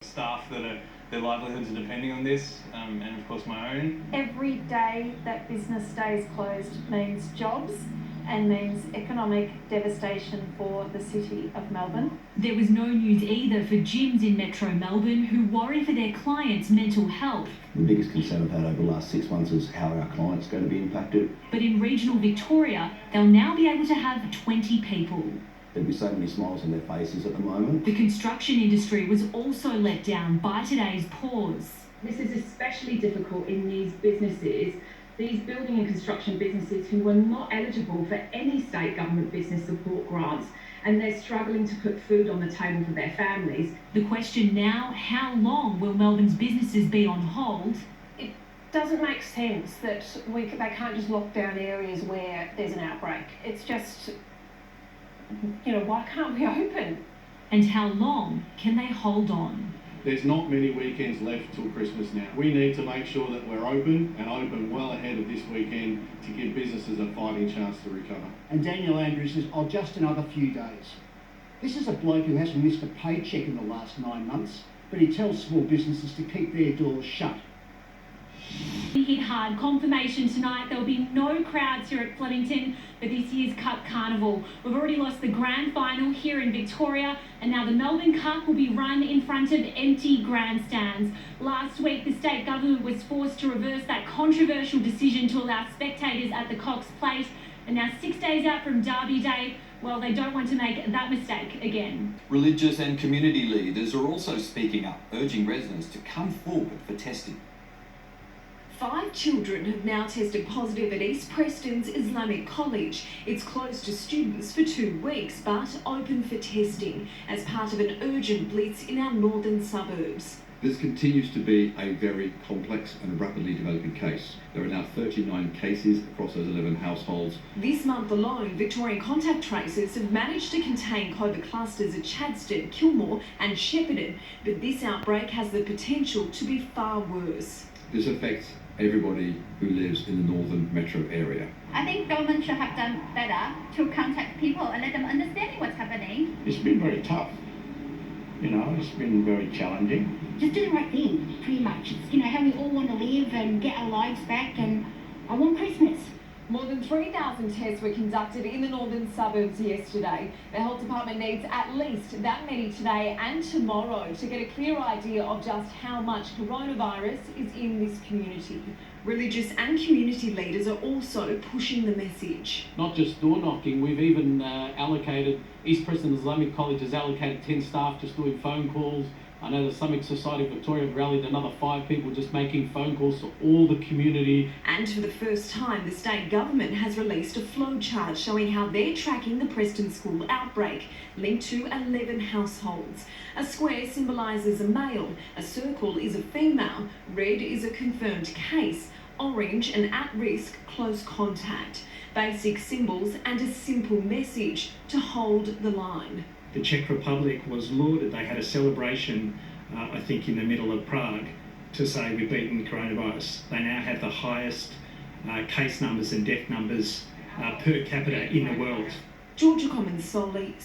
staff that their livelihoods are depending on this, and of course my own. Every day that business stays closed means jobs and means economic devastation for the city of Melbourne. There was no news either for gyms in Metro Melbourne who worry for their clients' mental health. The biggest concern I've had over the last 6 months is how our clients are going to be impacted. But in regional Victoria, they'll now be able to have 20 people. There'll be so many smiles on their faces at the moment. The construction industry was also let down by today's pause. This is especially difficult in these businesses, these building and construction businesses who were not eligible for any state government business support grants, and they're struggling to put food on the table for their families. The question now, how long will Melbourne's businesses be on hold? It doesn't make sense that they can't just lock down areas where there's an outbreak. It's just, why can't we open? And how long can they hold on? There's not many weekends left till Christmas now. We need to make sure that we're open and open well ahead of this weekend to give businesses a fighting chance to recover. And Daniel Andrews says, just another few days. This is a bloke who hasn't missed a paycheck in the last 9 months, but he tells small businesses to keep their doors shut. Hit hard. Confirmation tonight there will be no crowds here at Flemington for this year's Cup Carnival. We've already lost the grand final here in Victoria, and now the Melbourne Cup will be run in front of empty grandstands. Last week the state government was forced to reverse that controversial decision to allow spectators at the Cox Plate, and now 6 days out from Derby Day, well, they don't want to make that mistake again. Religious and community leaders are also speaking up, urging residents to come forward for testing. 5 children have now tested positive at East Preston's Islamic College. It's closed to students for 2 weeks, but open for testing as part of an urgent blitz in our northern suburbs. This continues to be a very complex and rapidly developing case. There are now 39 cases across those 11 households. This month alone, Victorian contact tracers have managed to contain COVID clusters at Chadstone, Kilmore and Shepparton, but this outbreak has the potential to be far worse. This affects everybody who lives in the northern metro area. I think government should have done better to contact people and let them understand what's happening. It's been very tough. It's been very challenging. Just do the right thing, pretty much. It's, how we all want to live and get our lives back, and I want Christmas. More than 3,000 tests were conducted in the northern suburbs yesterday. The health department needs at least that many today and tomorrow to get a clear idea of just how much coronavirus is in this community. Religious and community leaders are also pushing the message. Not just door knocking, we've even allocated, East Preston Islamic College has allocated 10 staff just doing phone calls. I know the Islamic Society of Victoria have rallied another 5 people just making phone calls to all the community. And for the first time, the state government has released a flowchart showing how they're tracking the Preston school outbreak, linked to 11 households. A square symbolises a male, a circle is a female, red is a confirmed case, orange an at-risk close contact. Basic symbols and a simple message to hold the line. The Czech Republic was lauded. They had a celebration, I think, in the middle of Prague to say we've beaten coronavirus. They now have the highest case numbers and death numbers per capita in the world. Georgia Commons Solly.